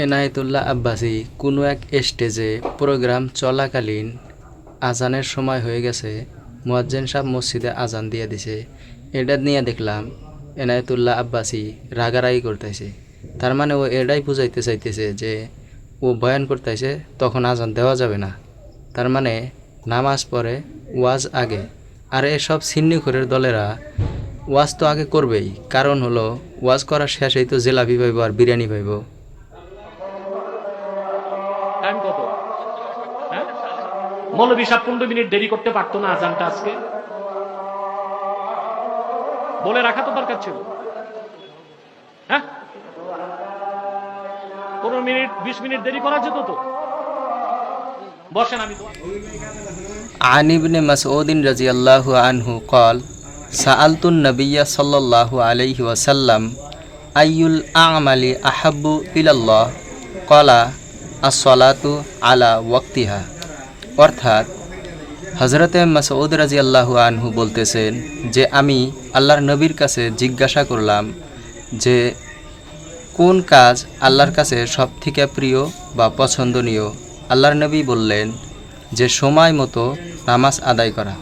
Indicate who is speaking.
Speaker 1: এনায়েতুল্লাহ আব্বাসী কোনো এক স্টেজে প্রোগ্রাম চলাকালীন আজানের সময় হয়ে গেছে, মুয়াজ্জিন সাহেব মসজিদে আজান দিয়ে দিছে। এটা নিয়ে দেখলাম এনায়েতুল্লাহ আব্বাসী রাগারাগি করতেছে। তার মানে ও এটাই বুঝাইতে চাইতেছে যে ও বয়ান করতেছে তখন আজান দেওয়া যাবে না। তার মানে নামাজ পড়ে ওয়াজ আগে। আর এসব সিন্নিখোরের দলেরা ওয়াজ তো আগে করবেই, কারণ হলো ওয়াজ করার শেষেই তো জিলাপি পাইব আর বিরিয়ানি পাইব।
Speaker 2: টাইম কত? মৌলভী সাহেব 15 মিনিট দেরি করতে পারতো না আজানটা আজকে? বলে রাখা তো দরকার ছিল। 15 মিনিট 20 মিনিট দেরি করা যেত তো। বসেন, আমি
Speaker 1: عن ابن مسعود رضي الله عنه قال سألت النبي صلى الله عليه وسلم أي الأعمال أحب إلى الله قال الصلاة على وقتها। অর্থাৎ হযরতে মাসউদ রাদিয়াল্লাহু আনহু বলতেছেন যে আমি আল্লাহর নবীর কাছে জিজ্ঞাসা করলাম যে কোন কাজ আল্লাহর কাছে সবথেকে প্রিয় বা পছন্দনীয়। আল্লাহর নবী বললেন যে সময় মতো নামাজ আদায় করা।